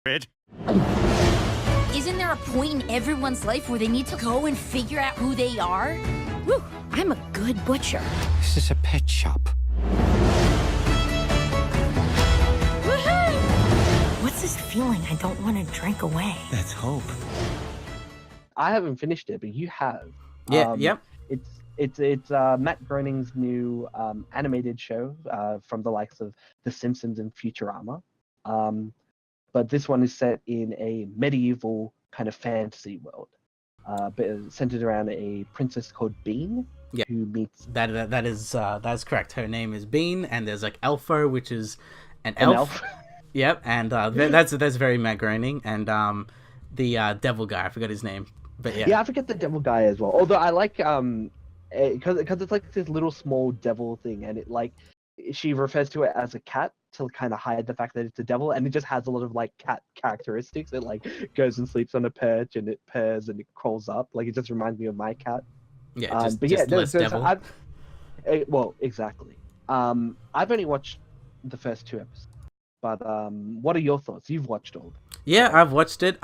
stupid. Isn't there a point in everyone's life where they need to go and figure out who they are? Whew, I'm a good butcher. This is a pet shop. Woohoo! What's this feeling I don't want to drink away? Let's hope. I haven't finished it, but you have. Yeah, yep. It's Matt Groening's new animated show from the likes of The Simpsons and Futurama. But this one is set in a medieval kind of fantasy world, but centered around a princess called Bean. Yeah. Who meets that's correct. Her name is Bean, and there's like Elfo, which is an an elf. Yep, and that's very Matt Groening, and the devil guy, I forgot his name, but yeah. Yeah, I forget the devil guy as well. Although I like because it's like this little small devil thing, and it like she refers to it as a cat to kind of hide the fact that it's a devil, and it just has a lot of like cat characteristics. It like goes and sleeps on a perch, and it purrs, and it crawls up. Like it just reminds me of my cat. Yeah, But yeah, less devil. well, exactly. I've only watched the first 2 episodes, but what are your thoughts? You've watched all. Yeah, I've watched it.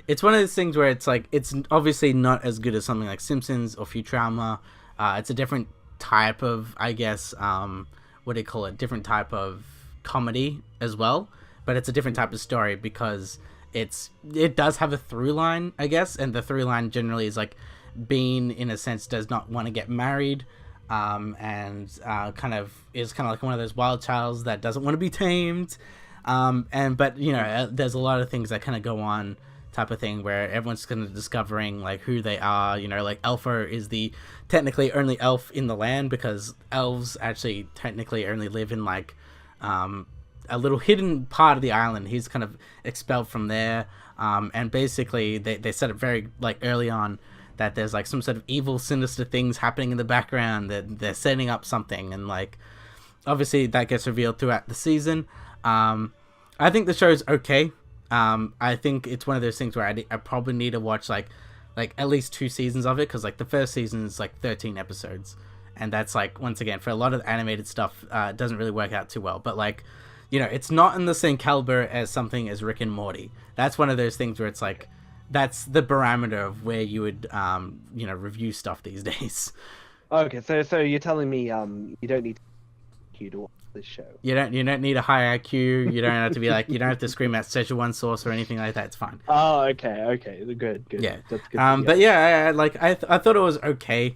It's one of those things where it's like it's obviously not as good as something like Simpsons or Futurama. It's a different type of, I guess, what do you call it? Different type of comedy as well, but it's a different type of story because it does have a through line, I guess, and the through line generally is like Bean, in a sense, does not want to get married, and kind of like one of those wild childs that doesn't want to be tamed, but you know, there's a lot of things that kind of go on, type of thing, where everyone's kind of discovering like who they are. You know, like Elfo is the technically only elf in the land, because elves actually technically only live in like a little hidden part of the island. He's kind of expelled from there, and basically they set it very like early on that there's like some sort of evil, sinister things happening in the background, that they're setting up something, and like obviously that gets revealed throughout the season. I think the show's okay. I think it's one of those things where I probably need to watch like at least 2 seasons of it, because like the first season is like 13 episodes, and that's like, once again, for a lot of animated stuff, it doesn't really work out too well. But like, you know, it's not in the same caliber as something as Rick and Morty. That's one of those things where it's like, that's the barometer of where you would review stuff these days. Okay, so you're telling me you don't need to watch this show. You don't need a high IQ. You don't have to be like, you don't have to scream out Szechuan sauce or anything like that. It's fine. Oh, okay, good. Yeah, that's good. But yeah, I thought it was okay.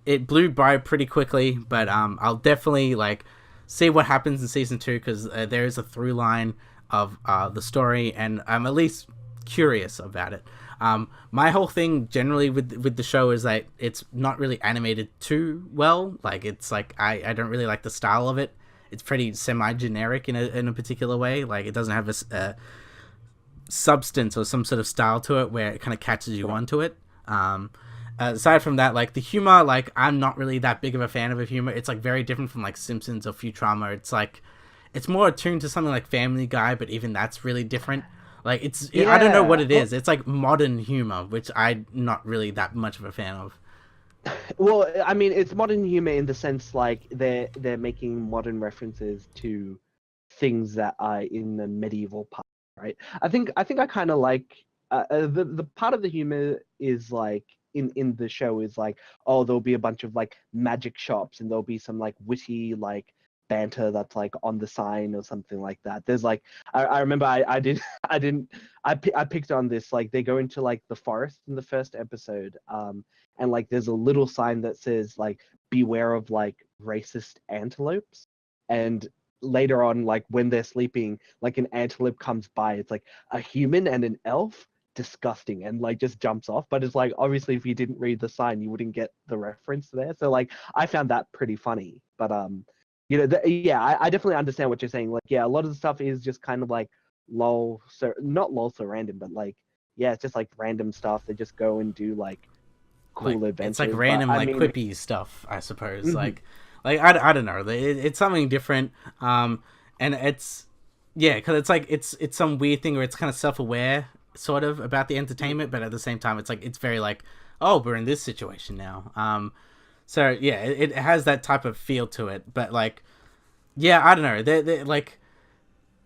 It blew by pretty quickly, but I'll definitely like see what happens in season 2, because there is a through line of the story, and I'm at least curious about it. My whole thing generally with the show is that it's not really animated too well. Like, it's like I don't really like the style of it. It's pretty semi-generic in a particular way. Like, it doesn't have a substance or some sort of style to it where it kind of catches you onto it. Aside from that, like the humor, like I'm not really that big of a fan of the humor. It's like very different from like Simpsons or Futurama. It's like it's more attuned to something like Family Guy, but even that's really different. Like I don't know what it is. It's like modern humor, which I'm not really that much of a fan of. Well, I mean, it's modern humor in the sense like they're making modern references to things that are in the medieval part, right? I think I kind of like the part of the humor is like in the show is like, oh, there'll be a bunch of like magic shops, and there'll be some like witty like banter that's like on the sign or something like that. There's like I remember I picked on this, like they go into like the forest in the first episode, and like there's a little sign that says like beware of like racist antelopes, and later on, like when they're sleeping, like an antelope comes by, it's like a human and an elf, disgusting, and like just jumps off. But it's like, obviously if you didn't read the sign you wouldn't get the reference there, so like I found that pretty funny. But you know, I definitely understand what you're saying. Like, yeah, a lot of the stuff is just kind of like lol, so not lol so random, but like, yeah, it's just like random stuff. They just go and do like cool adventures. It's like random, but, like quippy stuff, I suppose. Mm-hmm. Like I don't know. It's something different. And it's because it's like it's some weird thing where it's kind of self-aware sort of about the entertainment, but at the same time, it's like it's very like, oh, we're in this situation now. So yeah, it has that type of feel to it, but like, yeah, I don't know. They like,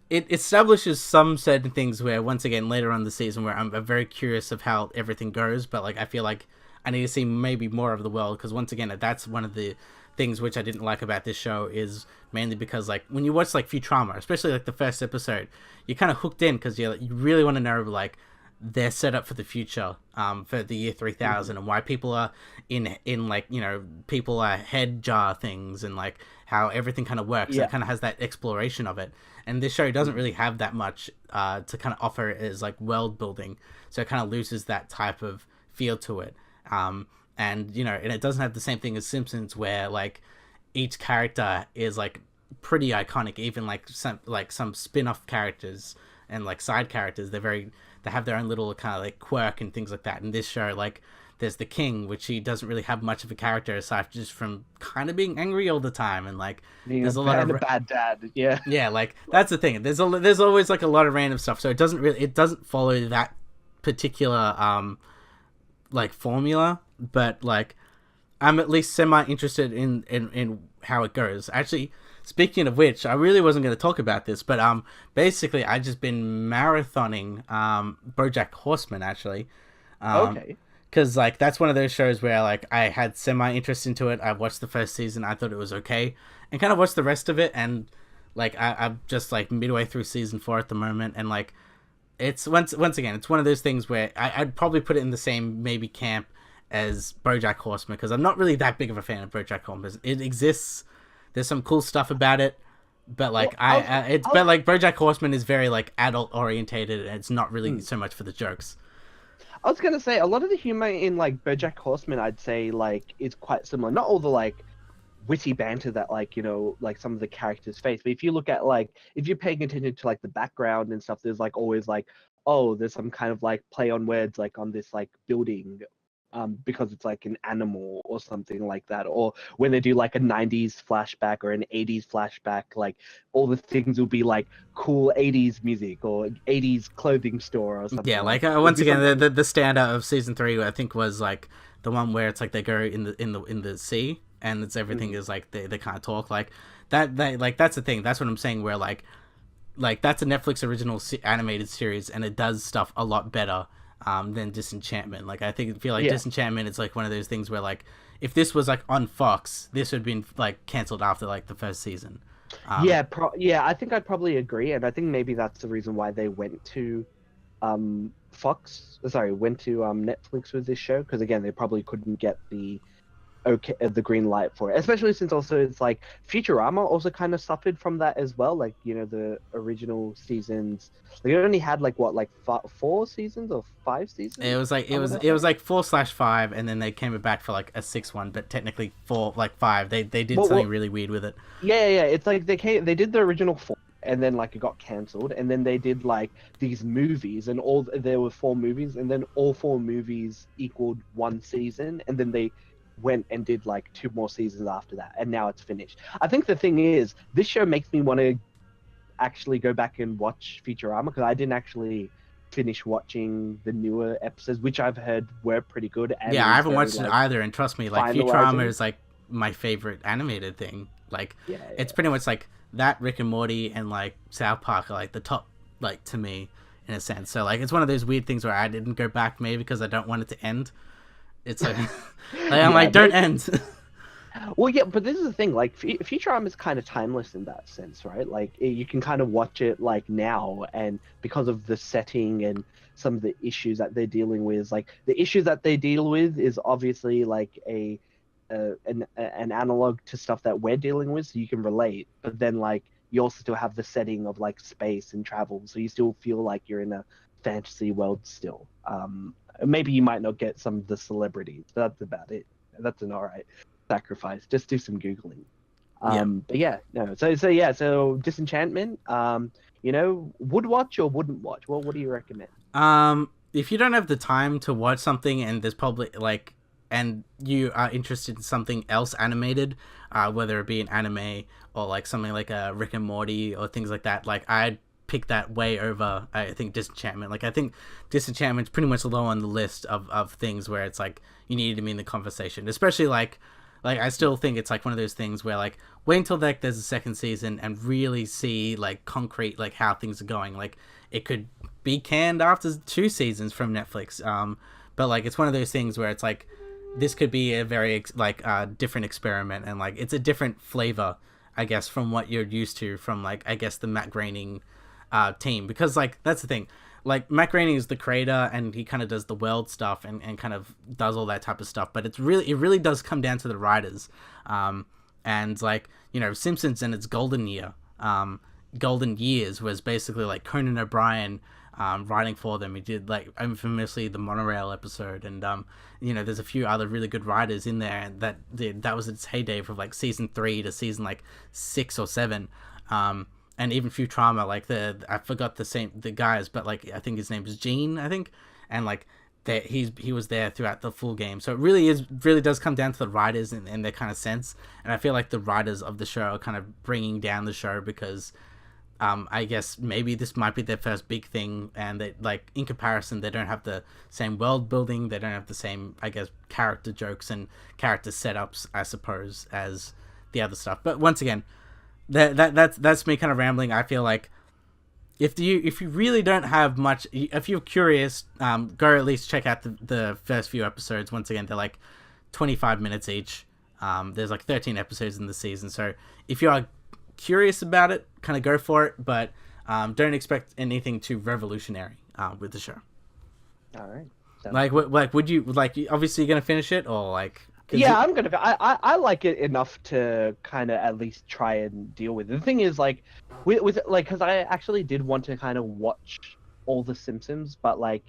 it establishes some certain things where, once again, later on in the season, where I'm very curious of how everything goes, but like I feel like I need to see maybe more of the world, because once again, that's one of the things which I didn't like about this show, is mainly because like when you watch like Futurama, especially like the first episode, you're kind of hooked in because you really want to know like their setup for the future, for the year 3000, and why people are in like, you know, people are head jar things, and like how everything kind of works. Yeah. It kind of has that exploration of it, and this show doesn't really have that much to kind of offer as like world building, so it kind of loses that type of feel to it. And you know, and it doesn't have the same thing as Simpsons, where like each character is like pretty iconic. Even like some spin-off characters and like side characters, they have their own little kind of like quirk and things like that. In this show, like there's the king, which he doesn't really have much of a character aside just from kind of being angry all the time, and like there's a lot of bad dad. Yeah. Yeah, like that's the thing. There's always like a lot of random stuff, so it doesn't follow that particular like formula, but like I'm at least semi interested in how it goes. Actually, speaking of which, I really wasn't going to talk about this, but basically I just been marathoning BoJack Horseman, actually. Okay. Because like that's one of those shows where like I had semi interest into it. I watched the first season, I thought it was okay, and kind of watched the rest of it, and like I'm just like midway through season 4 at the moment, and like it's once again, it's one of those things where I'd probably put it in the same maybe camp as BoJack Horseman, because I'm not really that big of a fan of BoJack Horseman. It exists, there's some cool stuff about it, but like but like BoJack Horseman is very like adult orientated, and it's not really so much for the jokes. I was gonna say a lot of the humor in like BoJack Horseman, I'd say like is quite similar. Not all the like witty banter that like, you know, like some of the characters face, but if you look at like, if you're paying attention to like the background and stuff, there's like always like, oh, there's some kind of like play on words like on this like building, because it's like an animal or something like that, or when they do like a 90s flashback or an 80s flashback, like all the things will be like cool 80s music or 80s clothing store or something. Yeah, like once again, the standout of season 3 I think was like the one where it's like they go in the sea, and it's everything is like they kind of talk like that. Like that's the thing. That's what I'm saying. Where like that's a Netflix original animated series, and it does stuff a lot better than Disenchantment. Like I feel like Disenchantment is like one of those things where like if this was like on Fox, this would have been like cancelled after like the first season. I think I'd probably agree, and I think maybe that's the reason why they went to Netflix with this show, because again they probably couldn't get the green light for it, especially since also it's like Futurama also kind of suffered from that as well. Like, you know, the original seasons, like it only had like what, like 4 seasons or 5 seasons. It was like it was like 4/5, and then they came back for like a 6th one, but technically 5. They did something really weird with it. Yeah. It's like they did the original 4, and then like it got cancelled, and then they did like these movies, and there were 4 movies, and then all 4 movies equaled 1 season, and then they went and did like 2 more seasons after that, and now it's finished. I think the thing is, this show makes me want to actually go back and watch Futurama, because I didn't actually finish watching the newer episodes, which I've heard were pretty good. And yeah, I haven't watched it either, and trust me, like Futurama is like my favorite animated thing. Like it's pretty much like that, Rick and Morty, and like South Park are like the top, like, to me, in a sense. So like it's one of those weird things where I didn't go back, maybe because I don't want it to end. It's like, don't end. Well, yeah, but this is the thing. Like, Futurama is kind of timeless in that sense, right? Like, you can kind of watch it like now, and because of the setting and some of the issues that they're dealing with, like the issues that they deal with is obviously like an analog to stuff that we're dealing with, so you can relate. But then like you also still have the setting of like space and travel, so you still feel like you're in a fantasy world still. Maybe you might not get some of the celebrities, but that's about it. That's an alright sacrifice. Just do some Googling. But yeah, no. So Disenchantment, you know, would watch or wouldn't watch? Well, what do you recommend? If you don't have the time to watch something, and there's probably like, and you are interested in something else animated, whether it be an anime or like something like a Rick and Morty or things like that, like I'd pick that way over, I think, Disenchantment. Like I think Disenchantment's pretty much low on the list of things where it's like you need to be in the conversation, especially like like I still think it's like one of those things where like wait until like there's a second season and really see like concrete like how things are going. Like it could be canned after 2 seasons from Netflix, but like it's one of those things where it's like this could be a very different experiment, and like it's a different flavor, I guess, from what you're used to from like I guess the Matt Groening team, because like that's the thing. Like Matt Groening is the creator and he kind of does the world stuff and kind of does all that type of stuff, but it really does come down to the writers, and like, you know, Simpsons and its golden years was basically like Conan O'Brien writing for them. He did like infamously the monorail episode, and you know, there's a few other really good writers in there that was its heyday from like season 3 to season like 6 or 7. And even Futurama, like I forgot the guys, but like I think his name is Gene, I think, and like he was there throughout the full game. So it really does come down to the writers and their kind of sense. And I feel like the writers of the show are kind of bringing down the show because I guess maybe this might be their first big thing, and they like in comparison they don't have the same world building, they don't have the same, I guess, character jokes and character setups, I suppose, as the other stuff. But once again, that's me kind of rambling. I feel like if you really don't have much, if you're curious, go at least check out the first few episodes. Once again, they're like 25 minutes each. There's like 13 episodes in the season, so if you are curious about it, kind of go for it, but don't expect anything too revolutionary with the show. All right. Would you like, obviously you're gonna finish it, or like? Yeah, I'm gonna. I like it enough to kind of at least try and deal with it. The thing is, like, with like, because I actually did want to kind of watch all the Simpsons, but like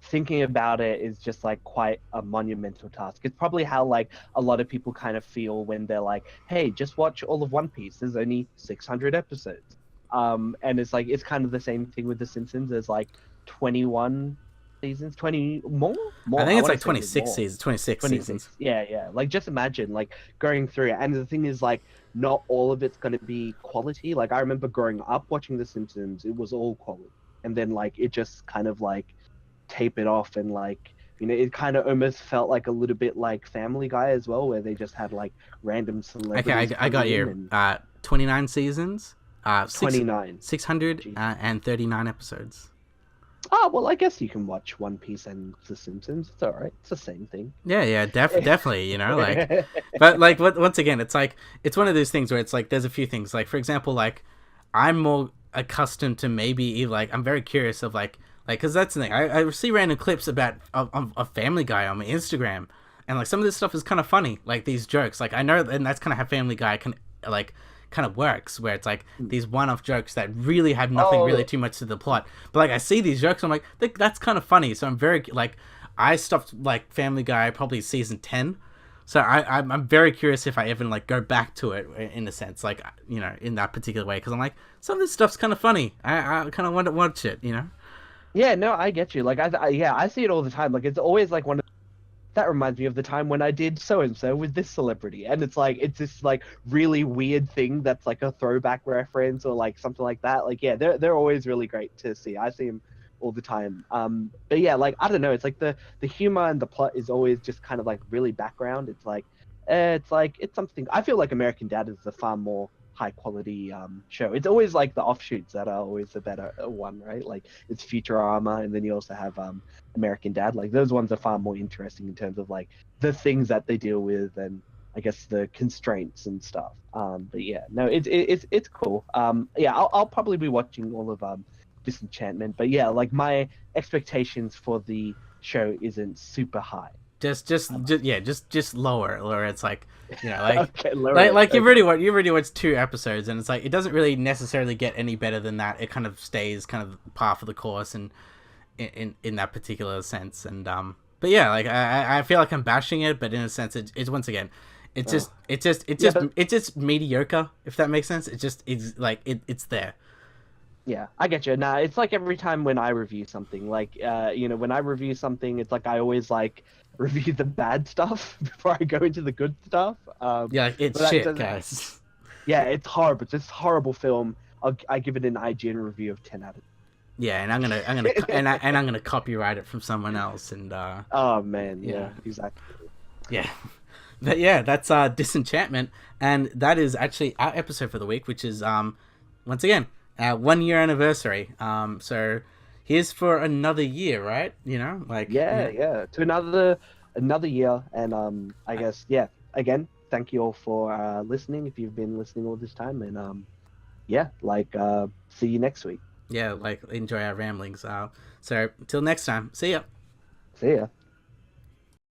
thinking about it is just like quite a monumental task. It's probably how like a lot of people kind of feel when they're like, "Hey, just watch all of One Piece. There's only 600 episodes." And it's like it's kind of the same thing with the Simpsons. There's like 21 seasons, 20 more. I think it's like 26 seasons, 26 seasons. Yeah. Like just imagine like going through it, and the thing is like not all of it's going to be quality. Like I remember growing up watching The Simpsons, it was all quality, and then like it just kind of like tapered off, and like, you know, it kind of almost felt like a little bit like Family Guy as well, where they just had like random celebrities. Okay, I got you. 29 seasons. 29. 639 episodes. Oh, well, I guess you can watch One Piece and The Simpsons. It's all right. It's the same thing. Yeah, definitely, you know, like, but like, once again, it's like, it's one of those things where it's like, there's a few things, like, for example, like, I'm more accustomed to maybe, like, I'm very curious of, like, because that's the thing, I see random clips about a Family Guy on my Instagram, and, like, some of this stuff is kind of funny, like, these jokes, like, I know, and that's kind of how Family Guy can, like, kind of works, where it's like these one-off jokes that really have nothing really too much to the plot, but like I see these jokes, I'm like, that's kind of funny, so I'm very like, I stopped like Family Guy probably season 10, so I'm very curious if I ever like go back to it in a sense, like, you know, in that particular way, because I'm like, some of this stuff's kind of funny. I kind of want to watch it, you know. Yeah, no, I get you. Like I see it all the time. Like it's always like one of that reminds me of the time when I did so-and-so with this celebrity. And it's like, it's this like really weird thing that's like a throwback reference or like something like that. Like, yeah, they're always really great to see. I see them all the time. But yeah, like, I don't know. It's like the humor and the plot is always just kind of like really background. It's it's something. I feel like American Dad is a far more high quality show. It's always like the offshoots that are always the better one, right? Like it's Futurama, and then you also have American Dad. Like those ones are far more interesting in terms of like the things that they deal with and I guess the constraints and stuff. But yeah, no, it's cool. Yeah, I'll probably be watching all of Disenchantment. But yeah, like my expectations for the show isn't super high. Just lower. It's like, you know, like, okay, lower, like you've already watched 2 episodes, and it's like it doesn't really necessarily get any better than that. It kind of stays kind of par for the course, and in that particular sense. And but yeah, like I feel like I'm bashing it, but in a sense, it's once again, it's just mediocre, if that makes sense. It's there. Yeah, I get you. Nah, it's like every time when I review something, like, you know, when I review something, it's like I always like review the bad stuff before I go into the good stuff. Yeah, it's shit, guys. Yeah, it's horrible. It's this horrible film. I give it an IGN review of 10 out of 10. Yeah, and I'm gonna copyright it from someone else, and oh man, yeah, exactly. Yeah. But yeah, that's Disenchantment, and that is actually our episode for the week, which is once again our 1 year anniversary. So here's for another year, right? You know, like Yeah, to another year, and I guess again, thank you all for listening if you've been listening all this time, and see you next week. like enjoy our ramblings. So till next time, see ya. See ya.